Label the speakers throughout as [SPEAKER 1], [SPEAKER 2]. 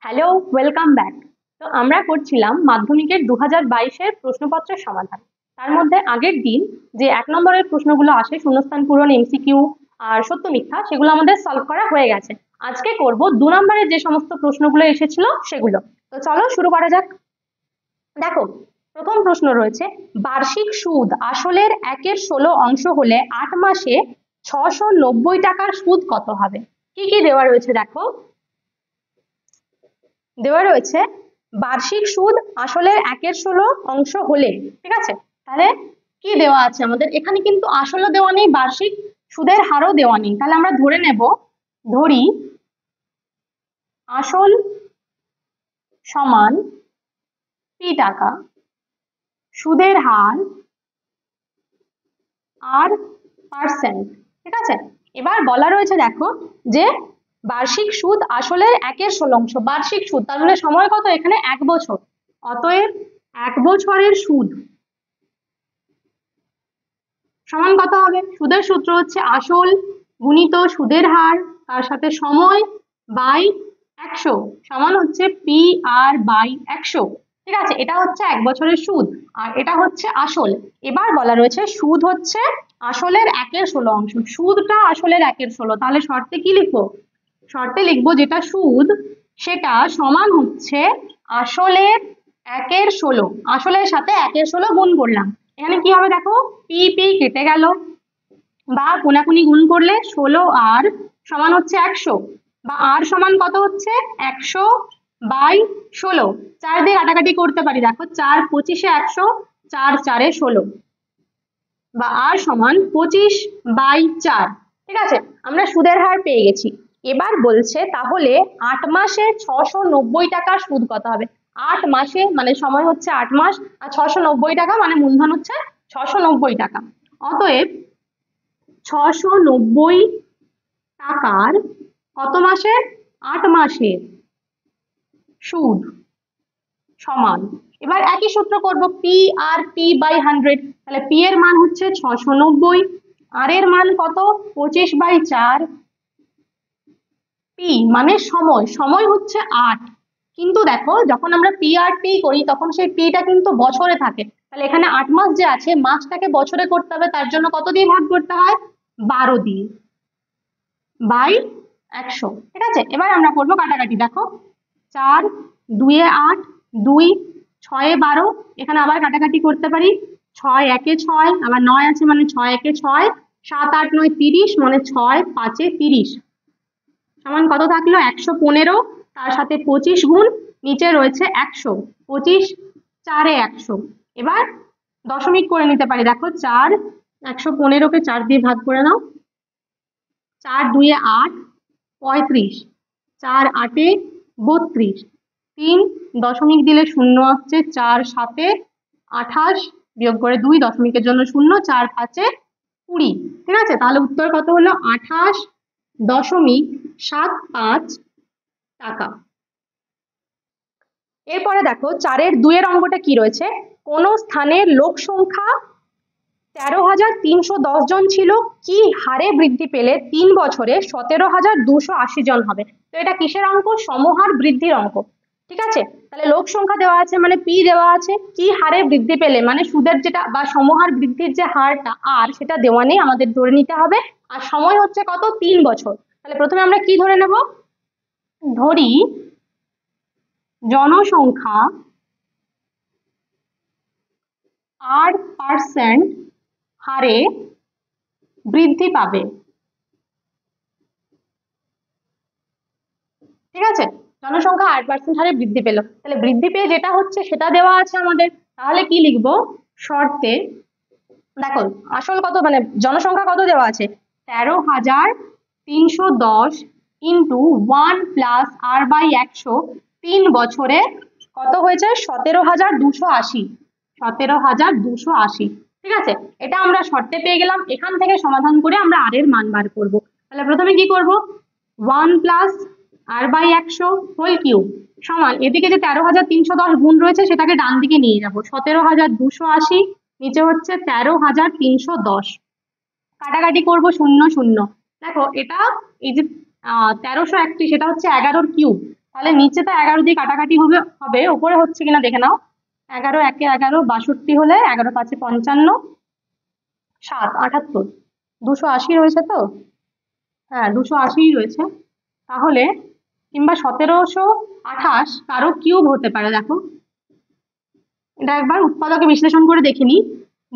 [SPEAKER 1] Hello, welcome back. তো আমরা করছিলাম মাধ্যমিকের 2022-এর প্রশ্নপত্রের সমাধান। তার মধ্যে আগের দিন যে 1 নম্বরের প্রশ্নগুলো আসে, শূন্যস্থান পূরণ, এমসিকিউ আর সত্য মিথ্যা, সেগুলো আমাদের সলভ করা হয়ে গেছে। আজকে করব 2 নম্বরের যে সমস্ত প্রশ্নগুলো এসেছিল সেগুলো। তো চলো শুরু করা যাক। দেখো, প্রথম প্রশ্ন রয়েছে, বার্ষিক সুদ আসলের 1/16 অংশ হলে 8 মাসে 690 টাকার সুদ কত হবে? কি কি দেওয়া রয়েছে দেখো। দেওয়া রয়েছে বার্ষিক সুদ আসলের 1/16 অংশ হলে, ঠিক আছে? তাহলে কি দেওয়া আছে আমাদের এখানে? কিন্তু আসলও দেওয়া নেই, বার্ষিক সুদের হারও দেওয়া নেই। তাহলে আমরা ধরে নেব, ধরি আসল সমান পি টাকা, সুদের হার আর পার্সেন্ট, ঠিক আছে? এবার বলা রয়েছে দেখো যে বার্ষিক সুদ আসলের 1/16 অংশ, বার্ষিক সুদ তাহলে সময় কত এখানে? 1 বছর। অতএব 1 বছরের সুদ সমান কত হবে? সুদের সূত্র হচ্ছে আসল গুণিত সুদের হার তার সাথে সময় বাই 100 সমান হচ্ছে পি আর বাই 100, ঠিক আছে? এটা হচ্ছে 1 বছরের সুদ আর এটা হচ্ছে আসল। এবার বলা রয়েছে সুদ হচ্ছে আসলের 1/16 অংশ, সুদটা আসলের 1/16। তাহলে শর্তে কি লিখবো? শর্তে লিখবো যেটা সুদ সেটা সমান হচ্ছে আসলের 1/16, আসলের সাথে 1/16 গুণ করলাম। এখানে কি হবে দেখো, পি পি কেটে গেল, বা কোনাকুনি গুণ করলে 16 আর সমান হচ্ছে 100, বা আর সমান কত হচ্ছে? 100 বাই 16। 4 দিয়ে কাটাকাটি করতে পারি, দেখো 4 25-এ 100, 4 4-এ 16, বা আর সমান 25 বাই 4, ঠিক আছে? আমরা সুদের হার পেয়ে গেছি। এবার বলছে তাহলে 8 মাসে 690 টাকার সুদ কত হবে? 8 মাসে মানে সময় হচ্ছে 8 মাস, আর 690 টাকা মানে মূলধন হচ্ছে 690 টাকা। অতএব 690 টাকার কত মাসে? 8 মাসের সুদ সমান, এবার একই সূত্র করব, পি আর পি বাই 100। তাহলে পি এর মান হচ্ছে 690, আর এর মান কত? 25/4। পি মানে সময়, সময় হচ্ছে 8। কিন্তু দেখো যখন আমরা পি আর টি করি তখন সেই পিটা কিন্তু বছরে থাকে। তাহলে এখানে 8 মাস যে আছে, মাসটাকে বছরে করতে হবে, তার জন্য কত দিয়ে ভাগ করতে হয়? 12 দিয়ে বাই 100, ঠিক আছে? এবার আমরা করবো কাটাকাটি। দেখো 4 2-এ 8, 2 6-এ 12, এখানে আবার কাটাকাটি করতে পারি। 6 1-এ 6, আবার 9 আছে মানে 6 1-এ 6, 7 8 9 30 মানে 6 5-এ 30 সমান কত থাকলো? 115, তার সাথে 25 গুণ, নিচে রয়েছে 100, 25 4-এ 100। এবার দশমিক করে নিতে পারি, দেখো 4 115-কে 4 দিয়ে ভাগ করে নাও। 4 2-এ 8 35, 4 8-এ 32, 3 দশমিক দিলে শূন্য আসছে, 4 7-এ 28, বিয়োগ করে 2 দশমিকের জন্য শূন্য, 4 5-এ 20, ঠিক আছে? তাহলে উত্তর কত হলো? 28.75 টাকা। এরপরে দেখো 4-এর 2-এর অঙ্কটা কি রয়েছে, কোন স্থানের লোক সংখ্যা 13,310 জন ছিল, কি হারে বৃদ্ধি পেলে 3 বছরে 17,280 জন হবে? তো এটা কিসের অঙ্ক? সমহার বৃদ্ধির অঙ্ক, ঠিক আছে? তাহলে লোক সংখ্যা দেওয়া আছে মানে পি দেওয়া আছে, কি হারে বৃদ্ধি পেলে মানে সুদের যেটা বা সমহার বৃদ্ধির যে হারটা আর সেটা দেওয়া নেই, আমাদের ধরে নিতে হবে। আর সময় হচ্ছে কত? 3 বছর। তাহলে প্রথমে আমরা কি ধরে নেব? ধরি জনসংখ্যা 8% হারে বৃদ্ধি পাবে, ঠিক আছে? জনসংখ্যা 8% হারে বৃদ্ধি পেল, তাহলে বৃদ্ধি পেয়ে যেটা হচ্ছে সেটা দেওয়া আছে আমাদের। তাহলে কি লিখবো? শর্তে দেখো আসল কত মানে জনসংখ্যা কত দেওয়া আছে? 13,310 ইন্টু 1 প্লাস আর বাই 100, 3 বছরে কত হয়েছে? 17,280, 17,280, ঠিক আছে? এটা আমরা শর্তে পেয়ে গেলাম। এখান থেকে সমাধান করে আমরা আর এর মান বার করব। তাহলে প্রথমে কি করব? 1 plus r by 100 whole cube সমান, এদিকে যে 13,310 গুণ রয়েছে সেটাকে ডান দিকে নিয়ে যাব, 17,280, নিচে হচ্ছে 13,310, কাটাকাটি করব 0 0। দেখো এটা এই যে 1331, এটা হচ্ছে 11-র কিউব, তাহলে নিচে তো 11 দিয়ে কাটাকাটি হবে হবে, উপরে হচ্ছে কিনা দেখে নাও। 11 একে 11, 62 হলে 11 5 55, 7 78, 280 রয়েছে তো। হ্যাঁ 280 রয়েছে। তাহলে কিংবা 1728 কারো কিউব হতে পারে। দেখো এটা একবার উৎপাদকে বিশ্লেষণ করে দেখে নি।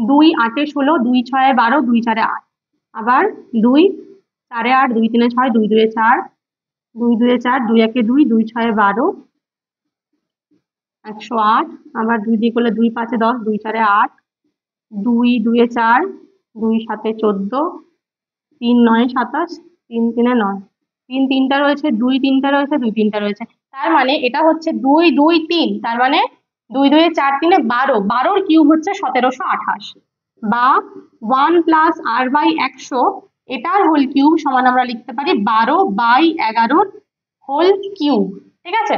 [SPEAKER 1] 2 8 16, 2 6 12, 2 4 8, আবার 2 4 8, 2 3 6, 2 2 4, 2 2 4, 2 1 2, 2 6 12, 108, আবার 2 দিয়ে করলে 2 5 10, 2 4 8, 2 2 4, 2 7 14, 3 9 27, 3 3 9, 3 3টা রয়েছে, 2 3টা রয়েছে, 2 3টা রয়েছে। তার মানে এটা হচ্ছে 2 2 3, তার মানে 2 2 4 3 12, 12 কিউব হচ্ছে 1728, বা 1 প্লাস r বাই 100 এটার হোল কিউব সমান আমরা লিখতে পারি 12/11 হোল কিউব। ঠিক আছে,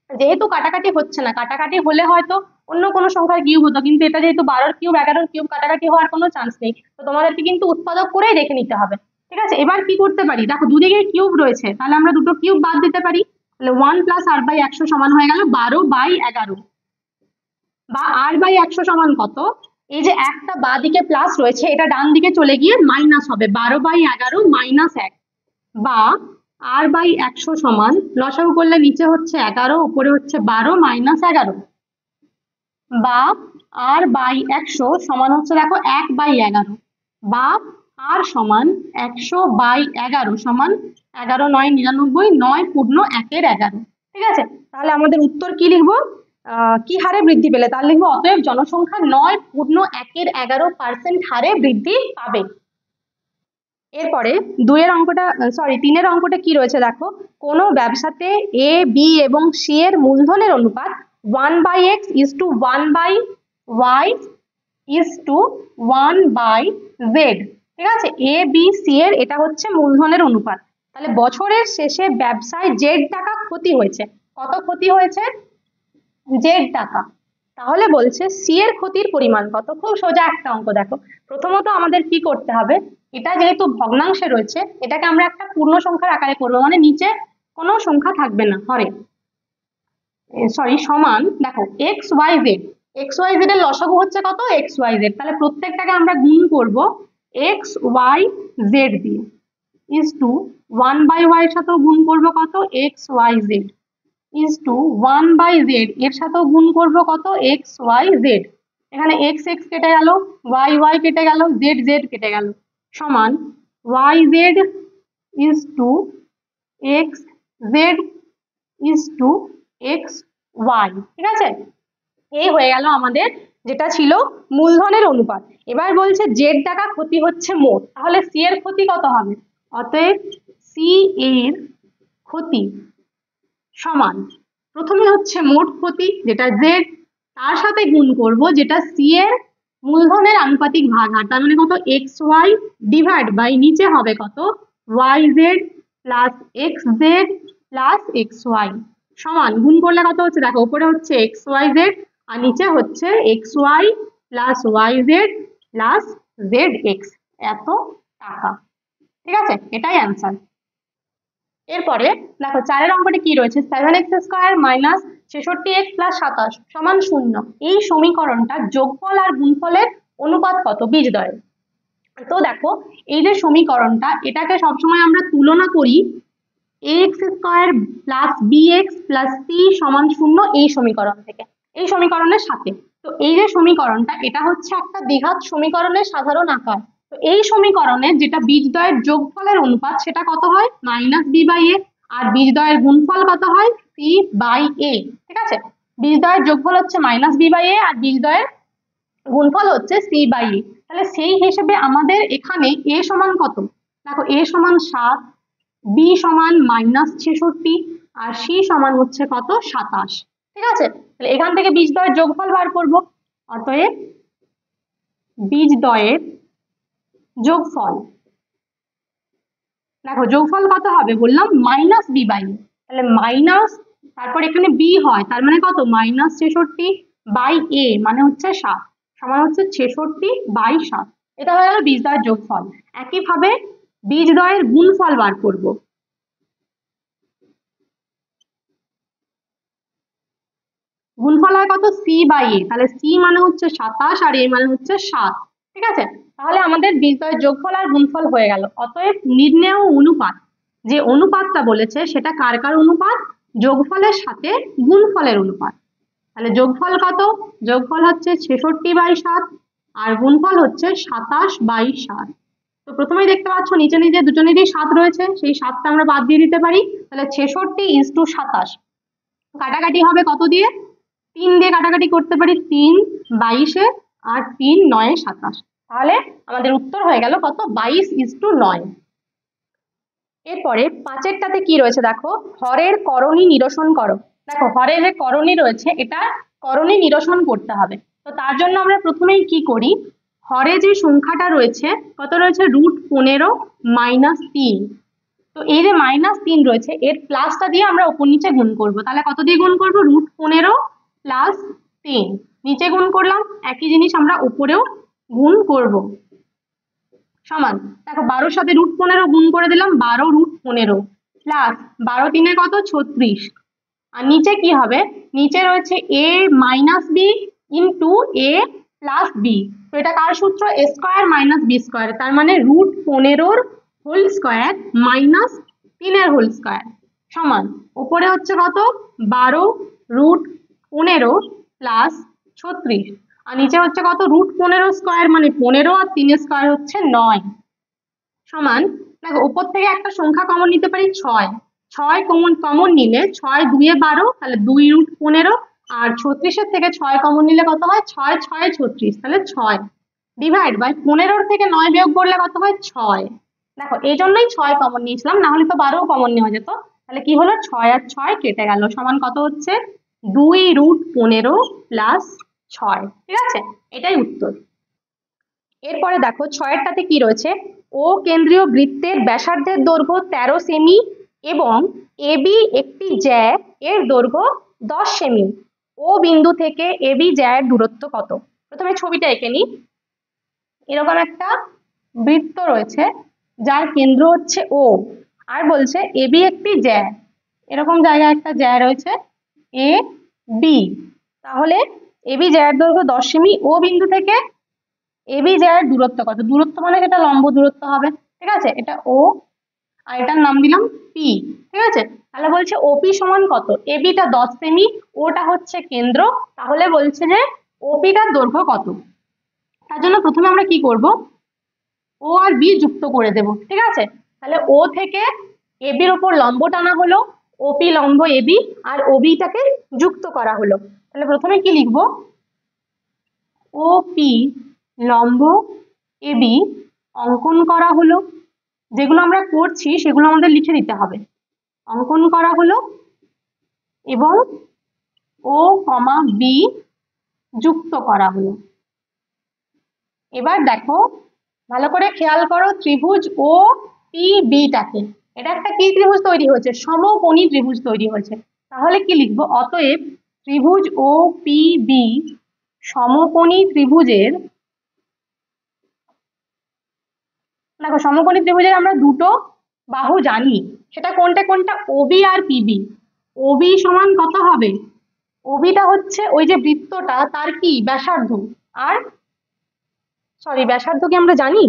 [SPEAKER 1] যেহেতু কাটাকাটি হচ্ছে না, কাটাকাটি হলে হয়তো অন্য কোনো সংখ্যার কিউব হতো, কিন্তু এটা যেহেতু 12 কিউব 11 কিউব, কাটাকাটি হওয়ার কোনো চান্স নেই, তো তোমাদেরকে কিন্তু উৎপাদক করেই রেখে নিতে হবে। ঠিক আছে, এবার কি করতে পারি, দেখো দুদিকে কিউব রয়েছে, তাহলে আমরা দুটো কিউব বাদ দিতে পারি। তাহলে 1 প্লাস r বাই 100 সমান হয়ে গেল 12/11, বা r বাই 100 সমান কত, এই যে একটা বা দিকে প্লাস রয়েছে এটা ডান দিকে চলে গিয়ে মাইনাস হবে, 12/11 মাইনাস 1, বা r বাই 100 সমান লসাগু করলে নিচে হচ্ছে 11, উপরে হচ্ছে 12 মাইনাস 11, বা r বাই 100 সমান হচ্ছে দেখো 1/11, বা r সমান 100/11 সমান 11 9 99, 9 পূর্ণ 1 এর 11। ঠিক আছে, তাহলে আমাদের উত্তর কি লিখবো, কি হারে বৃদ্ধি পেলে, তার লিখবো অতএব জনসংখ্যা 9 পূর্ণ 1 এর 11% হারে বৃদ্ধি পাবে। এরপরে 2 এর অঙ্কটা, সরি 3 এর অঙ্কটা কি রয়েছে দেখো, কোনো ব্যবসাতে এ বি এবং সি এর মূলধনের অনুপাত 1/x is to 1/y is to 1/z। ঠিক আছে, এ বি সি এর এটা হচ্ছে মূলধনের অনুপাত। তাহলে বছরের শেষে ব্যবসায় জেড টাকা ক্ষতি হয়েছে, কত ক্ষতি হয়েছে, জেড টাকা। তাহলে বলছে সি এর ক্ষতির পরিমাণ কত। খুব সোজা একটা অঙ্ক দেখো, প্রথমত আমাদের কি করতে হবে, এটা যেহেতু ভগ্নাংশে রয়েছে এটাকে আমরা একটা পূর্ণ সংখ্যার আকারে করবো, মানে নিচে কোনো সংখ্যা থাকবে না, হরে সরি সমান, দেখো x y z, x y z এর লসাগু হচ্ছে কত, এক্স ওয়াই জেড, তাহলে প্রত্যেকটাকে আমরা গুণ করব এক্স ওয়াই জেড দিয়ে, ইজ টু 1/y এর সাথেও গুণ করবো কত, x y z, is to 1/z এর সাথেও গুণ করবো কত, এক্স ওয়াই জেড। এখানে এক্স এক্স কেটে গেল, ওয়াই ওয়াই কেটে গেল, জেড জেড কেটে গেল, সমান y z is to x z is to x y. ঠিক আছে, এই হয়ে গেল আমাদের যেটা ছিল মূলধনের অনুপাত। এবার বলছে জেড টাকা ক্ষতি হচ্ছে মোট, তাহলে সি এর ক্ষতি কত হবে, অতএব সি এর ক্ষতি সমান, প্রথমে হচ্ছে মোট ক্ষতি যেটা জেড, তার সাথে গুণ করব যেটা সি এর মূলধনের আনুপাতিক ভাগহার, তার মানে কত, এক্স ওয়াই ডিভাইড বাই নিচে হবে কত, y z plus x z plus x y, সমান গুণ করলে কত হচ্ছে দেখো, উপরে হচ্ছে এক্স ওয়াই জেড আর নিচে হচ্ছে x y plus y z plus z x, এত টাকা। ঠিক আছে, এটাই অ্যান্সার। এরপরে দেখো 4 এর অঙ্কটা কি রয়েছে, 7x² মাইনাস 66x প্লাস 27 সমান 0, এই সমীকরণটা যোগফল আর গুণফলের অনুপাত কত বীজদ্বয়ের। তো দেখো এই যে সমীকরণটা, এটাকে সবসময় আমরা তুলনা করি ax² plus bx plus c সমান 0 এই সমীকরণ থেকে, এই সমীকরণের সাথে। তো এই যে সমীকরণটা, এটা হচ্ছে একটা দ্বিঘাত সমীকরণের সাধারণ আকার। তো এই সমীকরণের যেটা বীজদ্বয়ের যোগফলের অনুপাত সেটা কত হয়, মাইনাস বি বাই এ, আর বীজদ্বয়ের গুণফল কত হয়, সি বাই এ। ঠিক আছে, বীজদ্বয়ের যোগফল হচ্ছে মাইনাস বি বাই এ আর বীজদ্বয়ের গুণফল হচ্ছে সি বাই এ। তাহলে সেই হিসেবে আমাদের এখানে এ সমান কত, দেখো এ সমান 7, বি সমান মাইনাস 66 আর সি সমান হচ্ছে কত, 27। ঠিক আছে, তাহলে এখান থেকে বীজদ্বয়ের যোগফল বার করব, অতএব বীজদ্বয়ের যোগফল, দেখো যোগফল কত হবে বললাম, মাইনাস বি বাই এ, তাহলে মাইনাস, তারপর এখানে বি হয় তার মানে কত, মাইনাস 66 বাই এ মানে হচ্ছে 7, সমান হচ্ছে 66/7, এটা হয়ে গেল বীজদ্বয়ের যোগফল। একইভাবে বীজদ্বয়ের গুণফল বার করব, গুণফল হয় কত, c/a, তাহলে c মানে হচ্ছে 27 আর a মানে হচ্ছে 7। ঠিক আছে, তাহলে আমাদের বীজদ্বয়ের যোগফল আর গুণফল হয়ে গেল। অতএব নির্ণেয় অনুপাত, যে অনুপাতটা বলেছে সেটা কার কার অনুপাত, যোগফলের সাথে গুণফলের অনুপাত। তাহলে যোগফল কত, যোগফল হচ্ছে 66/7 আর গুণফল হচ্ছে 27/7। তো প্রথমেই দেখতে পাচ্ছ নিচে নিচে দুজনেরই 7 রয়েছে, সেই 7টা আমরা বাদ দিয়ে দিতে পারি। তাহলে 66 × 27, কাটাকাটি হবে কত দিয়ে, 3 দিয়ে কাটাকাটি করতে পারি, 3/22 আর 3×9 = 27। তাহলে আমাদের উত্তর হয়ে গেল কত, 22:9। এরপরে 5এরটাতে কি রয়েছে দেখো, হরের করণী নিরসন করো। দেখো হরের যে করণী রয়েছে, এটা করণী নিরসন করতে হবে। তো তার জন্য আমরা প্রথমেই কি করি, হরে যে সংখ্যাটা রয়েছে কত রয়েছে, √15 - 3। তো এই যে -3 রয়েছে, এর প্লাসটা দিয়ে আমরা উপর নিচে গুণ করব। তাহলে কত দিয়ে গুণ করব, √15 + 3, নিচে গুণ করলাম, একই জিনিস আমরা উপরেও গুণ করব। সমান, দেখো 12-র সাথে √15 গুণ করে দিলাম, 12√15 প্লাস 12×3 কত, 36। আর নিচে কি হবে, নিচে রয়েছে a - b into a + b। তো এটা কার সূত্র, a² - b², তার মানে √15 whole square minus 3 whole square সমান, উপরে হচ্ছে কত, 12√15 প্লাস 36, আর নিচে হচ্ছে কত, √15² মানে 15 আর 3² হচ্ছে 9 সমান। দেখো উপর থেকে একটা সংখ্যা কমন নিতে পারি, 6। 6 কমন নিলে 6 2 এ 12, তাহলে 2√15, আর 36-এর থেকে 6 কমন নিলে কত হয়, 6 6 36, তাহলে 6 ডিভাইড বাই 15-র থেকে 9 বিয়োগ করলে কত হয়, 6। দেখো এই জন্যই 6 কমন নিয়েছিলাম, না হলে তো 12ও কমন নেওয়া যেত। তাহলে কি হলো, 6 আর 6 কেটে গেল, সমান কত হচ্ছে, 2√15 প্লাস 6। ঠিক আছে, এটাই উত্তর। এরপরে দেখো 6এরটাতে কি রয়েছে, ও কেন্দ্রীয় বৃত্তের ব্যাসার্ধের দৈর্ঘ্য 13 সেমি এবং এবি একটি জ্যা এর দৈর্ঘ্য 10 সেমি। ও বিন্দু থেকে এবি জ্যায়ের দূরত্ব কত। প্রথমে ছবিটা এঁকে নিই। এরকম একটা বৃত্ত রয়েছে যার কেন্দ্র হচ্ছে ও, আর বলছে এবি একটি জ্যা, এরকম জায়গায় একটা জ্যা রয়েছে এ বি। তাহলে এবি জ্যায়ের দৈর্ঘ্য 10 সেমি, ও বিন্দু থেকে এবি জ্যায়ের দূরত্ব কত, দূরত্ব মানে সেটা লম্ব দূরত্ব হবে। ঠিক আছে, এটা ও আর এটার নাম দিলাম পি। ঠিক আছে, তাহলে বলছে ওপি সমান কত, এবিটা 10 সেমি, ওটা হচ্ছে কেন্দ্র, তাহলে বলছে যে ওপিটার দৈর্ঘ্য কত। তার জন্য প্রথমে আমরা কি করব, ও আর বি যুক্ত করে দেব। ঠিক আছে, তাহলে ও থেকে এবির উপর লম্ব টানা হলো, ওপি লম্ব এবি, আর ওবিটাকে যুক্ত করা হলো। তাহলে প্রথমে কি লিখবো, ওপি লম্ব এবি অঙ্কন করা হলো, যেগুলো আমরা করছি সেগুলো আমাদের লিখে দিতে হবে। অঙ্কন করা হলো এবং ও কমা বি যুক্ত করা হলো। এবার দেখো ভালো করে খেয়াল করো, ত্রিভুজ ও পি বিটাকে, এটা একটা কি ত্রিভুজ তৈরি হয়েছে, সমকোণী ত্রিভুজ তৈরি হয়েছে। তাহলে কি লিখবো, অতএব ত্রিভুজ ও পি বি সমকোণী ত্রিভুজের, দেখো সমকোণী ত্রিভুজের আমরা দুটো বাহু জানি, সেটা কোনটা কোনটা, ওবি আর পিবি। ওবি সমান কত হবে, ওবিটা হচ্ছে ওই যে বৃত্তটা তার কি ব্যাসার্ধ, আর সরি ব্যাসার্ধ কি আমরা জানি,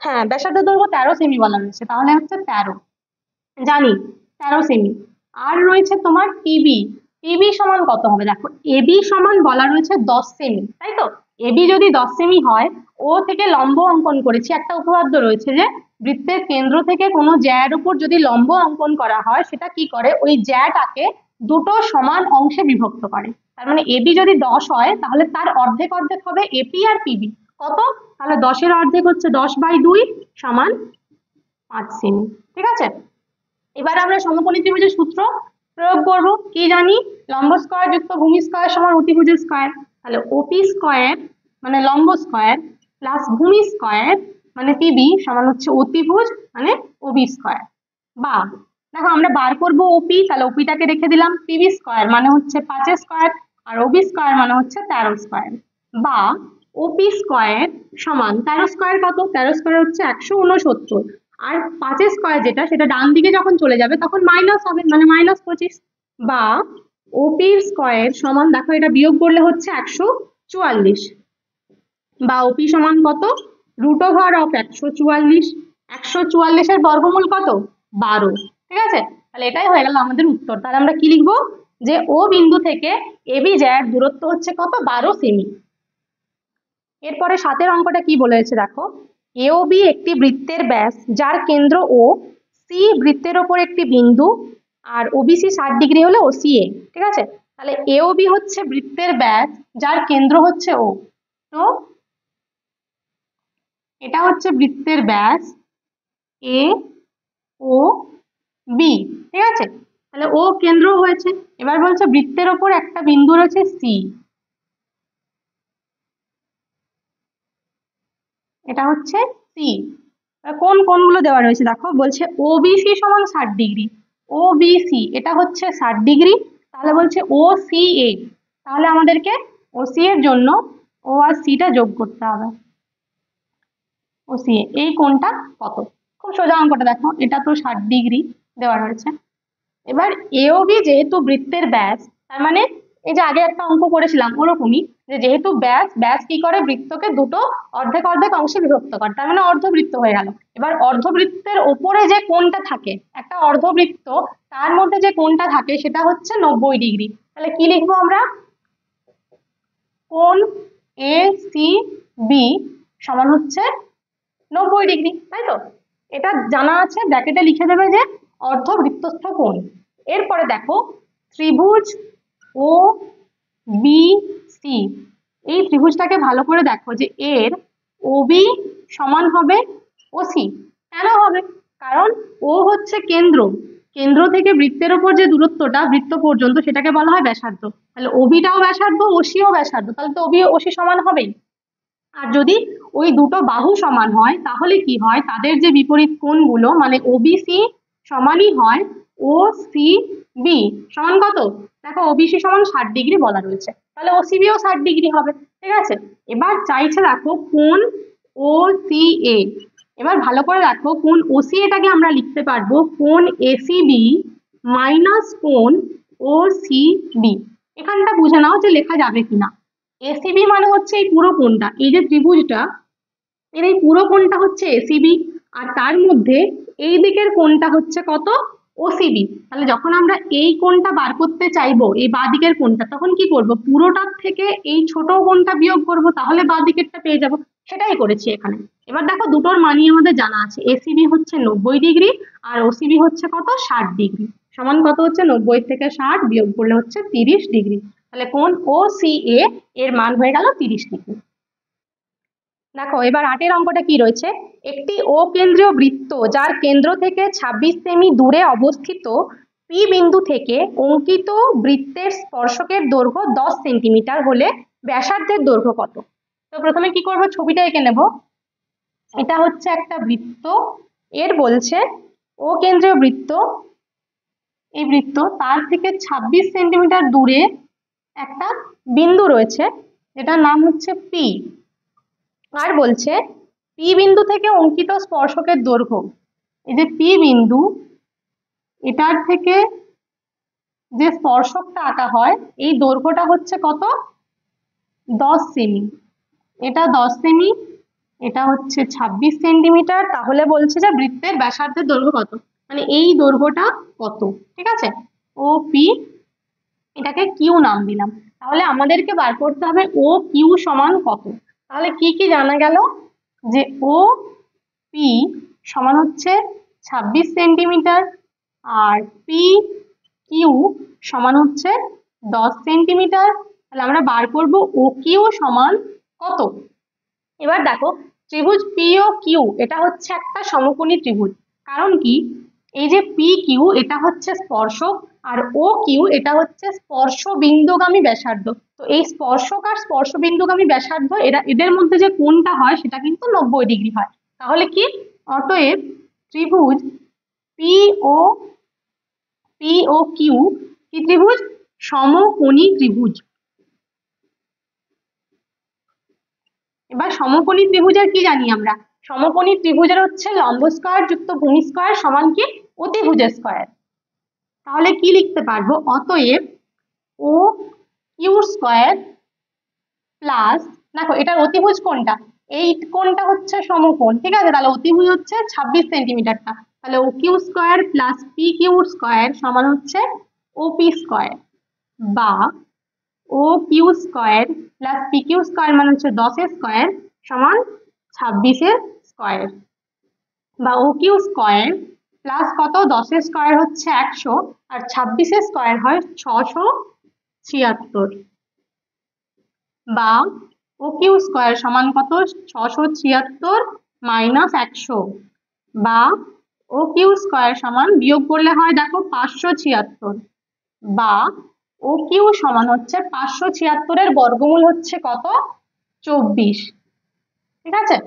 [SPEAKER 1] হ্যাঁ ব্যাসার্ধ দৈর্ঘ্য 13 সেমি বলা হয়েছে, তাহলে হচ্ছে 13 জানি, 13 সেমি। আর রয়েছে তোমার পিবি, পিবি সমান কত হবে, দেখো এবি সমান বলা রয়েছে 10 সেমি, তাই তো। এবি যদি 10 সেমি হয়, ও থেকে লম্ব অঙ্কন করেছি, একটা উপপাদ্য রয়েছে যে বৃত্তের কেন্দ্র থেকে কোনো জ্যার উপর যদি লম্ব অঙ্কন করা হয়, সেটা কি করে, ওই জ্যাটাকে দুটো সমান অংশে বিভক্ত করে। তার মানে এবি যদি 10 হয়, তাহলে তার অর্ধেক অর্ধেক হবে এপি আর পিবি। কত, তাহলে 10-এর অর্ধেক হচ্ছে 10/2 সমান 5 সেমি। ঠিক আছে, এবার আমরা সমকোণী ত্রিভুজের সূত্র প্রয়োগ করব। কি জানি, লম্ব স্কয়ার যুক্ত ভূমি স্কয়ার সমান অতিভুজের স্কয়ার। তাহলে ওপি স্কয়ার মানে লম্ব স্কয়ার প্লাস ভূমি স্কয়ার মানে পিবি সমান হচ্ছে অতিভুজ মানে ওবি স্কয়ার। বা দেখো আমরা বার করব ওপি, তাহলে ওপিটাকে রেখে দিলাম, পিবি স্কয়ার মানে হচ্ছে 5 স্কয়ার, আর ওবি স্কয়ার মানে হচ্ছে 13 স্কয়ার। বা ওপি স্কয়ার সমান 13 স্কয়ার কত, 13 স্কয়ার হচ্ছে 169, আর 5 স্কয়ার যেটা সেটা ডান দিকে যখন চলে যাবে তখন মাইনাস হবে, মানে -25। বা ওপি স্কোয়ার সমান, দেখো এটা বিয়োগ করলে হচ্ছে 144, বা ওপি সমান কত, √অফ 144। 144-এর বর্গমূল কত, 12। ঠিক আছে, তাহলে এটাই হয়ে গেল আমাদের উত্তর। তাহলে আমরা কি লিখবো, যে ও বিন্দু থেকে এবি জ্যার দূরত্ব হচ্ছে কত, 12 সেমি। এরপরে 7-এর অঙ্কটা কি বলেছে দেখো, এওবি একটি বৃত্তের ব্যাস যার কেন্দ্র ও, সি বৃত্তের ওপর একটি বিন্দু, আর ওবিসি 60 ডিগ্রি হলে ওসিএ। ঠিক আছে, তাহলে এওবি হচ্ছে বৃত্তের ব্যাস যার কেন্দ্র হচ্ছে ও, তো এটা হচ্ছে বৃত্তের ব্যাস এ ও বি। ঠিক আছে, তাহলে ও কেন্দ্র হয়েছে। এবার বলছে বৃত্তের ওপর একটা বিন্দু রয়েছে সি, এটা হচ্ছে সি। কোন কোণগুলো দেওয়া রয়েছে দেখো, বলছে ওবিসি সমান 60 ডিগ্রি, ওবিসি এটা হচ্ছে 60 ডিগ্রি। তাহলে বলছে ও সি এ, তাহলে আমাদেরকে ও সি এর জন্য ও আর সিটা যোগ করতে হবে। ও সি এ এই কোণটা কত, খুব সোজা অঙ্কটা দেখো, এটা তো 60 ডিগ্রি দেওয়া রয়েছে। এবার এওবি যেহেতু বৃত্তের ব্যাস, তার মানে এই যে আগে একটা অঙ্ক করেছিলাম ওরকমই, যে যেহেতু ব্যাস, ব্যাস কি করে, বৃত্তকে দুটো অর্ধেক অর্ধেক অংশে বিভক্ত করে, তার মানে অর্ধবৃত্ত হয়ে গেল। এবার অর্ধবৃত্তের ওপরে যে কোণটা থাকে, একটা অর্ধবৃত্ত, তার মধ্যে যে কোণটা থাকে সেটা হচ্ছে 90 ডিগ্রি। তাহলে কি লিখবো আমরা, কোণ এ সি বি সমান হচ্ছে 90 ডিগ্রি, তাই তো? এটা জানা আছে, ব্র্যাকেটে লিখে দেবে যে অর্ধবৃত্তস্থ কোণ। এরপরে দেখো ত্রিভুজ ও বি সি, এই ত্রিভুজটাকে ভালো করে দেখো, যে এর ওবি সমান হবে ওসি। কেন হবে, কারণ ও হচ্ছে কেন্দ্র, কেন্দ্র থেকে বৃত্তের উপর যে দূরত্বটা বৃত্ত পর্যন্ত সেটাকে বলা হয় ব্যাসার্ধ। তাহলে ওবিটাও ব্যাসার্ধ, ওসিও ব্যাসার্ধ, তাহলে তো ওবি ওসি সমান হবেই। আর যদি ওই দুটো বাহু সমান হয় তাহলে কি হয়, তাদের যে বিপরীত কোণগুলো, মানে ওবিসি সমানই হয় ও সি বি সমান কত, দেখো ওবিসি সমান 60 ডিগ্রি বলা রয়েছে, তাহলে ওসিবিও 60 ডিগ্রি হবে। ঠিক আছে, এবার চাইছে দেখো কোণ ও সি এ। এবার ভালো করে দেখো, কোণ ওসি এটাকে আমরা লিখতে পারবো কোণ এসিবি মাইনাস কোণ ও সি বি। এখানটা বুঝে নাও যে লেখা যাবে কিনা। এসিবি মানে হচ্ছে এই পুরো কোণটা, এই যে ত্রিভুজটা, এর এই পুরো কোণটা হচ্ছে এসিবি, আর তার মধ্যে এই দিকের কোণটা হচ্ছে কত, ওসিবি। তাহলে যখন আমরা এই কোণটা বার করতে চাইবো, এই বাঁ দিকের কোণটা, তখন কি করব, পুরোটার থেকে এই ছোট কোণটা বিয়োগ করব, তাহলে বাঁ দিকেরটা পেয়ে যাব। সেটাই করেছি এখানে। এবার দেখো দুটোর মানই আমাদের জানা আছে, এসিবি হচ্ছে 90 ডিগ্রি আর ওসিবি হচ্ছে কত, 60 ডিগ্রি। সমান কত হচ্ছে, 90 থেকে 60 বিয়োগ করলে হচ্ছে 30 ডিগ্রি। তাহলে কোণ ও সি এ এর মান হয়ে গেল 30 ডিগ্রি। দেখো এবার 8-এর অঙ্কটা কি রয়েছে, একটি অকেন্দ্রীয় বৃত্ত যার কেন্দ্র থেকে 26 সেমি দূরে অবস্থিত পি বিন্দু থেকে অঙ্কিত বৃত্তের স্পর্শকের দৈর্ঘ্য 10 সেন্টিমিটার হলে ব্যাসার্ধের দৈর্ঘ্য কত। তো প্রথমে কি করব, ছবিটা এঁকে নেব। এটা হচ্ছে একটা বৃত্ত, এর বলছে অকেন্দ্রীয় বৃত্ত, এই বৃত্ত তার থেকে 26 সেন্টিমিটার দূরে একটা বিন্দু রয়েছে যেটার নাম হচ্ছে পি, আর বলছে পি বিন্দু থেকে অঙ্কিত স্পর্শকের দৈর্ঘ্য, এই যে পি বিন্দু, এটার থেকে যে স্পর্শকটা আঁকা হয় এই দৈর্ঘ্যটা হচ্ছে কত, 10 সেমি। এটা 10 সেমি, এটা হচ্ছে 26 সেন্টিমিটার। তাহলে বলছে যে বৃত্তের ব্যাসার্ধের দৈর্ঘ্য কত, মানে এই দৈর্ঘ্যটা কত। ঠিক আছে, ও পি, এটাকে কিউ নাম দিলাম। তাহলে আমাদেরকে বার করতে হবে ও কিউ সমান কত। তাহলে কি কি জানা গেল, যে ও পি সমান হচ্ছে 26 সেন্টিমিটার, আর পি কিউ সমান হচ্ছে 10 সেন্টিমিটার। তাহলে আমরা বার করব ও কিউ সমান কত। এবার দেখো ত্রিভুজ পি ও কিউ এটা হচ্ছে একটা সমকোণী ত্রিভুজ, কারণ কি, এই যে পি কিউ এটা হচ্ছে স্পর্শক, আর ও কিউ এটা হচ্ছে স্পর্শ বিন্দুগামী ব্যাসার্ধ। তো এই স্পর্শক আর স্পর্শ বিন্দুগামী ব্যাসার্ধ এদের মধ্যে যে কোণটা হয় সেটা কিন্তু 90 ডিগ্রি হয়। তাহলে কি, অতএব ত্রিভুজ পি ও কিউ কি ত্রিভুজ, সমকোণী ত্রিভুজ। এবার সমকোণী ত্রিভুজের কি জানি আমরা, সমকোণী ত্রিভুজের হচ্ছে লম্ব স্কয়ার যুক্ত ভূমি স্কয়ার সমান কি, অতিভুজ স্কয়ার। তাহলে কি লিখতে পারবো, অতএব ও কিউ স্কোয়ার প্লাস, দেখো এটার অতিভুজ কোনটা, এই কোনটা হচ্ছে সমকোণ, ঠিক আছে, তাহলে অতিভুজ হচ্ছে 26 সেন্টিমিটারটা, তাহলে O Q square plus P Q square সমান হচ্ছে ওপি স্কোয়ার, বা O Q square plus P Q square মানে হচ্ছে 10 স্কোয়ার সমান 26 স্কোয়ার, বা ও কিউ স্কোয়ার প্লাস কত 10 স্কোয়ার হচ্ছে 100 আর 26 স্কোয়ার হয় 676, বা ও কিউ স্কোয়ার সমান কত 676 মাইনাস 100, বা ও কিউ স্কোয়ার সমান বিয়োগ করলে হয় দেখো 576, বা ও কিউ সমান হচ্ছে 576 বর্গমূল হচ্ছে কত 24, ঠিক আছে,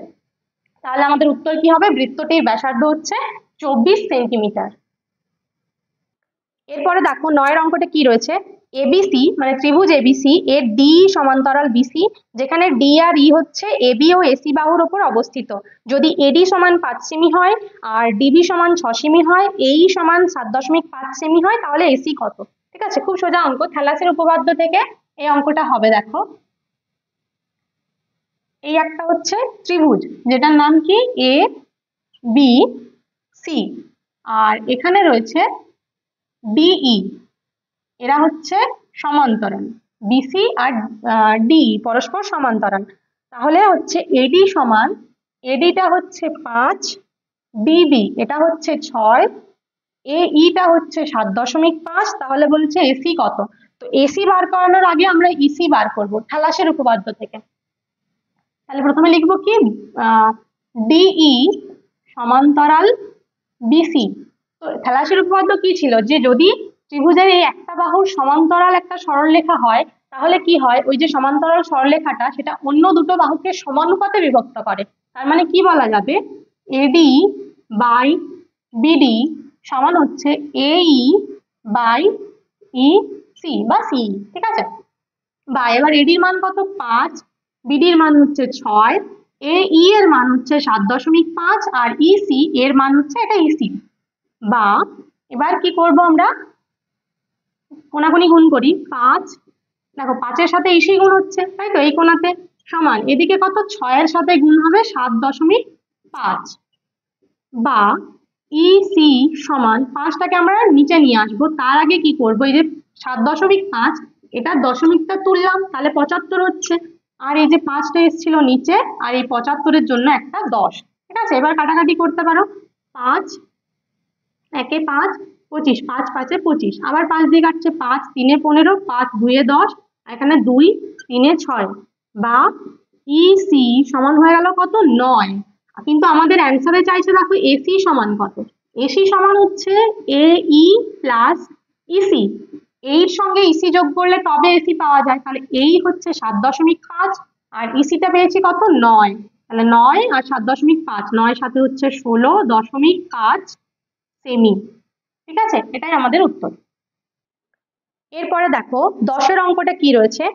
[SPEAKER 1] তাহলে আমাদের উত্তর কি হবে, বৃত্তটির ব্যাসার্ধ হচ্ছে 24 সেন্টিমিটার। এরপরে দেখো 9 অঙ্কটা কি রয়েছে, এবিসি মানে ত্রিভুজ এবিসি এর ডি সমান্তরাল বিসি, যেখানে ডি আর ই হচ্ছে এবি ও এসি বাহুর ওপর অবস্থিত, যদি এডি সমান 5 সেমি হয় আর ডিবি সমান 6 সেমি হয়, এই সমান 7.5 সেমি হয়, তাহলে এসি কত, ঠিক আছে, খুব সোজা অঙ্ক, থ্যালাসের উপপাদ্য থেকে এই অঙ্কটা হবে। দেখো এই একটা হচ্ছে ত্রিভুজ যেটার নাম কি এ বি সি, আর এখানে রয়েছে ডিই, এরা হচ্ছে সমান্তরাল, বিসি আর ডি পরস্পর সমান্তরাল, তাহলে হচ্ছে এডি সমান, এডিটা হচ্ছে 5, ডিবি এটা হচ্ছে 6, এইটা হচ্ছে 7.5, তাহলে বলছে এসি কত, তো এসি বার করানোর আগে আমরা ইসি বার করব থ্যালাসের উপপাদ্য থেকে, তাহলে প্রথমে লিখবো কি ডিই সমান্তরাল বিসি, তো থ্যালাসের উপপাদ্য কি ছিল, যে যদি ত্রিভুজের এই একটা বাহুর সমান্তরাল একটা সরলরেখা হয়, তাহলে কি হয়, ওই যে সমান্তরাল সরলরেখাটা সেটা অন্য দুটো বাহুকে সমানুপাতে বিভক্ত করে, তার মানে কি বলা যাবে, এডি বাই বিডি সমান হচ্ছে এই বাই ই সি বা সি, ঠিক আছে, বা এবার এডির মান কত 5, বিডির মান হচ্ছে 6, ই এর মান হচ্ছে 7.5 আর ইসি এর মান হচ্ছে এটা ইসি, বা এবার কি করব আমরা কোনাকুনি গুণ করি, 5 দেখো 5-এর সাথে ইসি গুণ হচ্ছে তাই তো এই কোনাতে, সমান এদিকে কত 6-এর সাথে গুণ হবে 7.5, বা ইসি সমান 5টাকে আমরা নিচে নিয়ে আসবো, তার আগে কি করব, এই যে 7.5 এটা দশমিকটা তুললাম তাহলে 75 হচ্ছে, আর এই যে 5টা এসেছিল নিচে আর এই 75-এর জন্য একটা 10, ঠিক আছে, এবার কাটাকাটি করতে পারো, 5 একে 5, 25, 5 5-এ 25, আবার 5 দিয়ে কাটছে, 5 3-এ 15, 5 2-এ 10, এখানে 2 3-এ 6, বা ইসি সমান হয়ে গেল কত 9, কিন্তু আমাদের অ্যান্সারে চাইছে দেখো এসি সমান কত, এসি সমান হচ্ছে এই প্লাস ইসি, এর সঙ্গে ইসি যোগ করলে তবে এসি পাওয়া যায়, তাহলে এই হচ্ছে 7.5 আর ইসিটা পেয়েছি কত 9, তাহলে 9 আর 7.5, 9 সাথে হচ্ছে 16.5 সেমি, ঠিক আছে, এটাই আমাদের উত্তর। এরপরে দেখো 10-এর অঙ্কটা কি রয়েছে,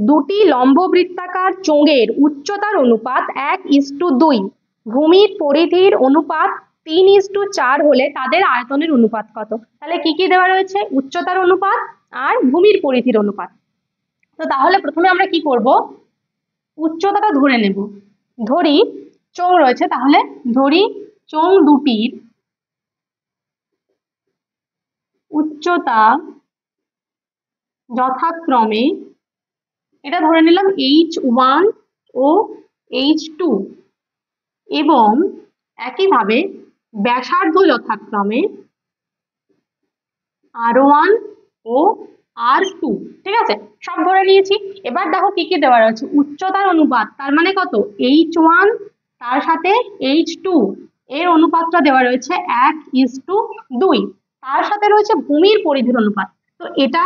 [SPEAKER 1] দুটি লম্ব বৃত্তাকার চোঙের উচ্চতার অনুপাত 1:2, ভূমির পরিধির অনুপাত 3:4 হলে তাদের আয়তনের অনুপাত কত, তাহলে কি কি দেওয়া রয়েছে, উচ্চতার অনুপাত আর ভূমির পরিধির অনুপাত, তো তাহলে প্রথমে আমরা কি করব, উচ্চতাটা ধরে নেব, ধরি চোঙ রয়েছে, তাহলে ধরি চোঙ দুটির উচ্চতা যথাক্রমে, এটা ধরে নিলাম H1 ও H2, এবং একইভাবে ব্যাসার্ধ যথাক্রমে R1 ও R2, ঠিক আছে, সব ধরে নিয়েছি, এবার দেখো কি কি দেওয়া রয়েছে, উচ্চতার অনুপাত তার মানে কত H1 তার সাথে H2 এর অনুপাতটা দেওয়া রয়েছে 1:2, তার সাথে রয়েছে ভূমির পরিধির অনুপাত, তো এটা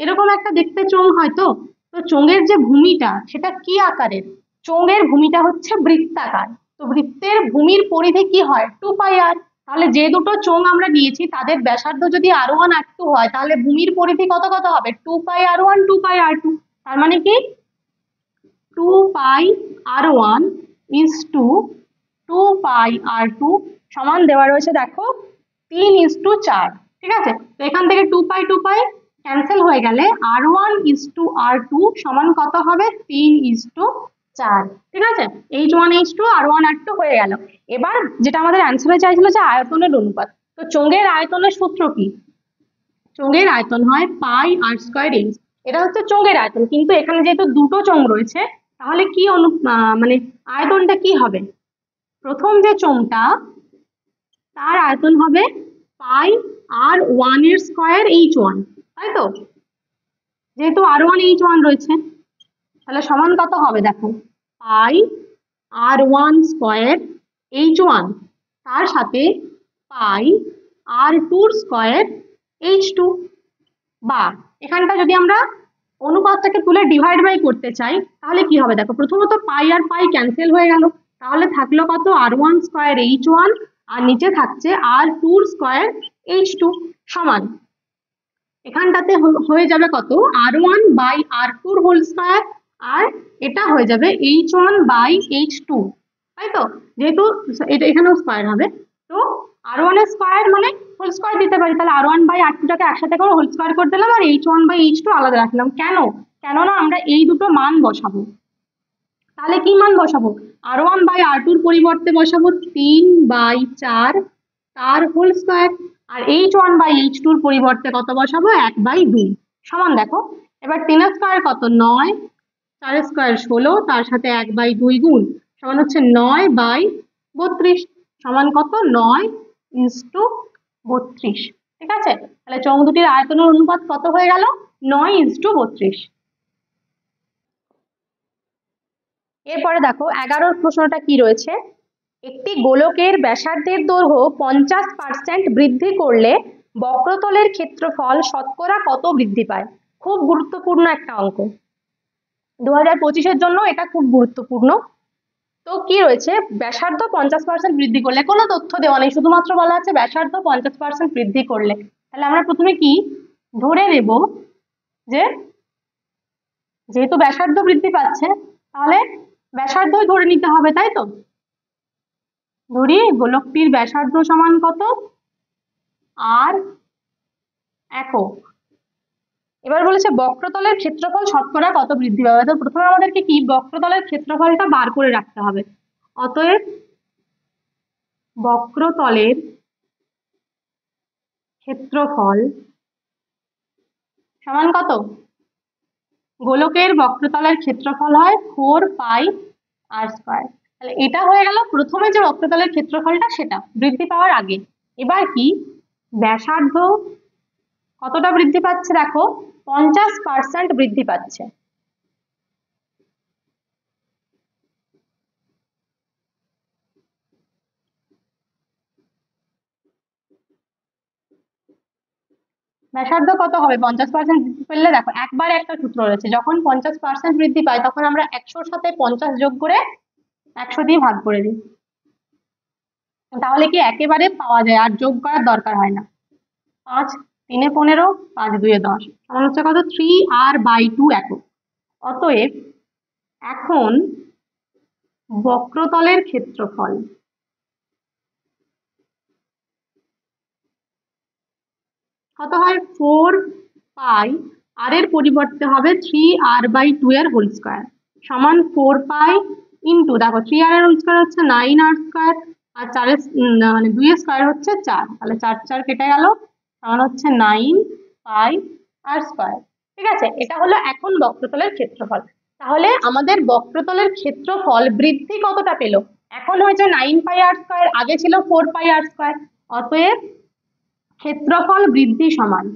[SPEAKER 1] এরকম একটা দেখতে চোঙ হয়তো, তো চোঙের যে ভূমিটা সেটা কি আকারের, চোঙের ভূমিটা হচ্ছে বৃত্তাকার, তো বৃত্তের ভূমির পরিধি কি হয় 2πr, তাহলে যে দুটো চোঙ আমরা নিয়েছি তাদের ব্যাসার্ধ যদি R1 R2 হয়, তাহলে ভূমির পরিধি কত কত হবে 2πr1 2πr2, তার মানে কি 2πr1 = 2πr2 সমান দেওয়া রয়েছে দেখো 3:4, ঠিক আছে, তো এখান থেকে 2π ক্যান্সেল হয়ে গেলে R1:R2 সমান কত হবে? 3:4। ঠিক আছে, H1H2 R1R2 হয়ে গেল। এবার যেটা আমাদের অ্যান্সারে চাইছিল যে আয়তনের অনুপাত, তো চোঙের আয়তনের সূত্র কি? চোঙের আয়তন হয় পাই আর স্কয়ার এইচ। এটা হচ্ছে চোঙের আয়তন, কিন্তু এখানে যেহেতু দুটো চোঙ রয়েছে তাহলে কি মানে আয়তনটা কি হবে? প্রথম যে চোঙটা তার আয়তন হবে পাই আর ওয়ান এর স্কয়ার H1, তাই তো? যেহেতু R1 H1 রয়েছে তাহলে সমান কত হবে? দেখো, পাই R1 স্কয়ার H1 তার সাথে পাই R2 স্কয়ার H2। বা এখানটা যদি আমরা অনুপাতটাকে তুলে ডিভাইড বাই করতে চাই তাহলে কি হবে? দেখো, প্রথমত পাই আর পাই ক্যান্সেল হয়ে গেল, তাহলে থাকলো কত? R1 স্কয়ার H1 আর নিচে থাকছে R2 স্কয়ার H2 সমান এখানটাতে হয়ে যাবে কত? R1 by R2 whole square, আর এটা হয়ে যাবে H1 বাই H2, তাই তো? যেহেতু এটা এখানেও স্কয়ার হবে, তো R1 এর স্কয়ার মানে হোল স্কয়ার দিতে পারি, তাহলে R1 বাই R2 টাকে একসাথে করে হোল স্কয়ার করে দিলাম আর H1 বাই H2 আলাদা রাখলাম। কেন? কেননা আমরা এই দুটো মান বসাবো। তাহলে কি মান বসাবো? R1 বাই R2 এর পরিবর্তে বসাবো 3/4 তার whole square, R H1 by H2 এর পরিবর্তে কত বসাবো? 1/2 সমান। দেখো এবার 3 এর স্কয়ার কত? 9, 4 এর স্কয়ার 16, তার সাথে 1/2 গুণ সমান হচ্ছে 9/32 সমান কত? 9:32। ঠিক আছে, তাহলে চোঙ দুটির আয়তনের অনুপাত কত হয়ে গেল? 9:32। এরপরে দেখো 11 প্রশ্নটা কি রয়েছে? একটি গোলকের ব্যাসার্ধের দৈর্ঘ্য 50% বৃদ্ধি করলে বক্রতলের ক্ষেত্রফল শতকরা কত বৃদ্ধি পায়? খুব গুরুত্বপূর্ণ একটা অঙ্ক, 2025-এর জন্য এটা খুব গুরুত্বপূর্ণ। তো কি রয়েছে? ব্যাসার্ধ 50% বৃদ্ধি করলে, কোনো তথ্য দেওয়া নেই, শুধুমাত্র বলা আছে ব্যাসার্ধ 50% বৃদ্ধি করলে। তাহলে আমরা প্রথমে কি ধরে নেব যে যেহেতু ব্যাসার্ধ বৃদ্ধি পাচ্ছে তাহলে ব্যাসার্ধই ধরে নিতে হবে, তাই তো? ধরি গোলকটির ব্যাসার্ধ সমান কত? আর একক। এবার বলেছে বক্রতলের ক্ষেত্রফল শতকরা কত বৃদ্ধি পাবে। তো প্রথমে আমাদেরকে কি বক্রতলের ক্ষেত্রফলটা বার করে রাখতে হবে। অতএব বক্রতলের ক্ষেত্রফল সমান কত? গোলকের বক্রতলের ক্ষেত্রফল হয় 4πr²। তাহলে এটা হয়ে গেল প্রথমে যে বক্রতলের ক্ষেত্রফলটা, সেটা বৃদ্ধি পাওয়ার আগে। এবার কি ব্যাসার্ধ কতটা বৃদ্ধি পাচ্ছে? দেখো 50% বৃদ্ধি পাচ্ছে। ব্যাসার্ধ কত হবে? 50% বৃদ্ধি পেলে দেখো একবারে একটা সূত্র রয়েছে, যখন 50% বৃদ্ধি পায় তখন আমরা 100-র সাথে 50 যোগ করে 100 দিয়ে ভাগ করে দিই, তাহলে কি একেবারে পাওয়া যায়, আর যোগ করার দরকার হয় না। 5×3 = 15, 5×2 = 10 সমান হচ্ছে কত? 3r/2 একক। অতএব এখন বক্রতলের ক্ষেত্রফল কত হয়? 4π, আর এর পরিবর্তে হবে 3r/2 এর হোল স্কয়ার সমান 4π ইন্টু, দেখো 3r এর হোল স্কয়ার হচ্ছে 9r², আর 4 এর মানে 2 এর স্কয়ার হচ্ছে 4, তাহলে 4 4 কেটে গেল সমান হচ্ছে 9πr²। ঠিক আছে, এটা হলো এখন বক্রতলের ক্ষেত্রফল। তাহলে আমাদের বক্রতলের ক্ষেত্রফল বৃদ্ধি কতটা পেল? এখন হয়েছে 9πr², আগে ছিল 4πr²। অতএব ক্ষেত্রফল বৃদ্ধি সমান,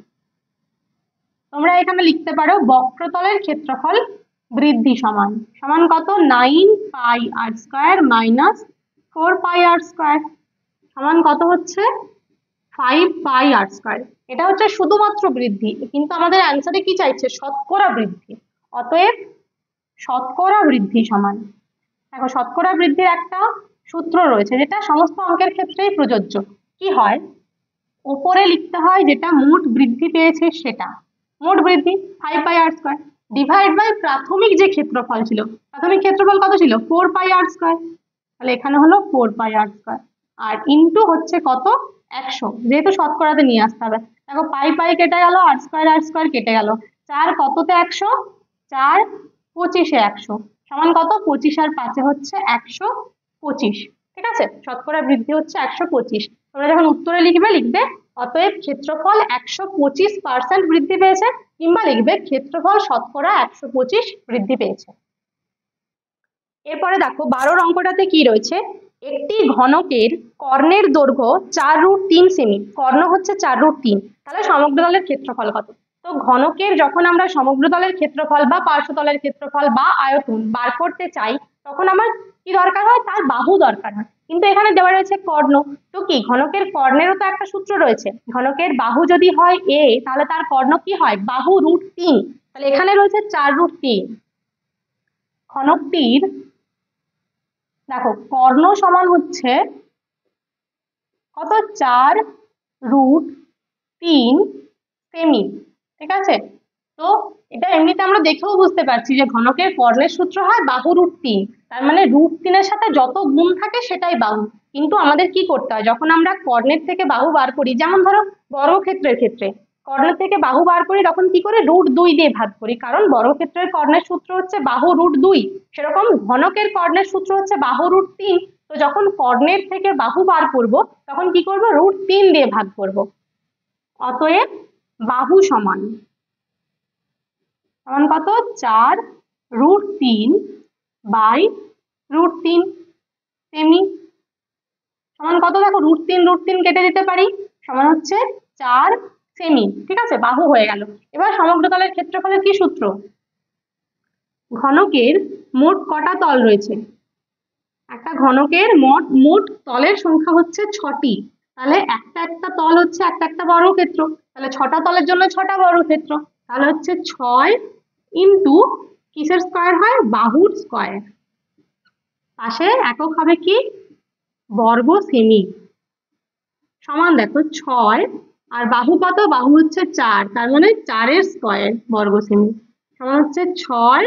[SPEAKER 1] তোমরা এখানে লিখতে পারো বক্রতলের ক্ষেত্রফল বৃদ্ধি সমান সমান কত? 9πr² মাইনাস 4πr² সমান কত হচ্ছে? 5πr²। এটা হচ্ছে শুধুমাত্র বৃদ্ধি, কিন্তু আমাদের অ্যান্সারে কি চাইছে? শতকরা বৃদ্ধি। অতএব শতকরা বৃদ্ধি সমান, দেখো শতকরা বৃদ্ধির একটা সূত্র রয়েছে যেটা সমস্ত অঙ্কের ক্ষেত্রেই প্রযোজ্য। কি হয়? উপরে লিখতে হয় যেটা মোট বৃদ্ধি পেয়েছে সেটা, মোট বৃদ্ধি 5πr², ডিভাইড বাই প্রাথমিক যে ক্ষেত্রফল ছিল, প্রাথমিক ক্ষেত্রফল কত ছিল? 4πr², তাহলে এখানে হলো 4πr², আর ইন্টু হচ্ছে কত? 100, যেহেতু শতকরাতে নিয়ে আসতে হবে, দেখো পাই পাই কেটে গেল, আর স্কোয়ার কেটে গেল। 4 কততে 100, 4 25-এ 100 সমান কত? 25 আর 5-এ হচ্ছে 125। ঠিক আছে, শতকরা বৃদ্ধি হচ্ছে 125। তোমরা যখন উত্তরে লিখবে অতএব ক্ষেত্রফল 125% বৃদ্ধি পেয়েছে, কিংবা লিখবে ক্ষেত্রফল শতকরা 125 বৃদ্ধি পেয়েছে। এরপরে দেখো 12 অঙ্কটাতে কি রয়েছে, একটি ঘনকের কর্ণের দৈর্ঘ্য 4√3 সেমি, কর্ণ হচ্ছে 4√3, তাহলে সমগ্র তলের ক্ষেত্রফল কত? তো ঘনকের যখন আমরা সমগ্র তলের ক্ষেত্রফল বা পার্শ্বতলের ক্ষেত্রফল বা আয়তন বার করতে চাই, তখন আমার কি দরকার হয়? তার বাহু দরকার হয়। কিন্তু এখানে দেওয়া রয়েছে কর্ণ, তো কি ঘনকের কর্ণেরও তো একটা সূত্র রয়েছে, ঘনকের বাহু যদি হয় a, তাহলে তার কর্ণ কি হয়? বাহু √3। তাহলে এখানে রয়েছে 4√3। ঘনকটির দেখো কর্ণ সমান হচ্ছে কত? 4√3 সেমি। ঠিক আছে, তো এটা এমনিতে আমরা দেখেও বুঝতে পারছি যে ঘনকের কর্ণের সূত্র হয় বাহু √3, তার মানে √3-এর সাথে যত গুণ থাকে সেটাই বাহু। কিন্তু আমাদের কি করতে হয়, যখন আমরা কর্ণের থেকে বাহু বার করি, যেমন ধরো বর্গক্ষেত্রের ক্ষেত্রে কর্ণের থেকে বাহু বার করি, তখন কি করে? √2 দিয়ে ভাগ করি, কারণ বর্গক্ষেত্রের কর্ণের সূত্র হচ্ছে বাহু √2। সেরকম ঘনকের কর্ণের সূত্র হচ্ছে বাহু √3। তো যখন কর্ণের থেকে বাহু বার করব, তখন কি করব? √3 দিয়ে ভাগ করব। অতএব বাহু সমান সমান কত? 4√3 বাই √3 সেমি সমান কত? দেখো √3 কেটে দিতে পারি, সমান হচ্ছে 4 সেমি। ঠিক আছে, বাহু হয়ে গেল। এবার সমগ্র তলের ক্ষেত্রফলের কি সূত্র? ঘনকের মোট কটা তল রয়েছে? একটা ঘনকের মোট তলের সংখ্যা হচ্ছে 6টি, তাহলে একটা একটা তল হচ্ছে একটা একটা বর্গক্ষেত্র, তাহলে 6টা তলের জন্য 6টা বর্গক্ষেত্র, তাহলে হচ্ছে 6 ইন্টু কিসের স্কয়ার হয়? বাহুর স্কয়ার। পাশে একক হবে কি? বর্গ সেমি। সমান দেখো 6 আর বাহু কত? বাহু হচ্ছে 4, তার মানে 4-এর স্কয়ার বর্গ সেমি সমান হচ্ছে 6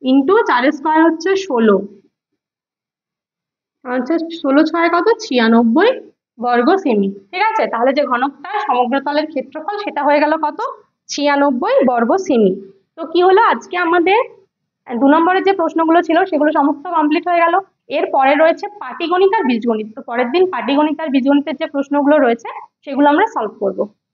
[SPEAKER 1] ইন্টু 4-এর স্কয়ার হচ্ছে 16, হচ্ছে 16 6 কত? 96 বর্গ সেমি। ঠিক আছে, তাহলে যে ঘনকটা সমগ্র তলের ক্ষেত্রফল সেটা হয়ে গেল কত? 96 বর্গ সেমি। তো কি হলো, আজকে আমাদের 2 নম্বরের যে প্রশ্নগুলো ছিল সেগুলো সমস্ত কমপ্লিট হয়ে গেল। এর পরে রয়েছে পাটিগণিত আর বীজগণিত, তো পরের দিন পাটিগণিত আর বীজগণিতের যে প্রশ্নগুলো রয়েছে সেগুলো আমরা সলভ করব।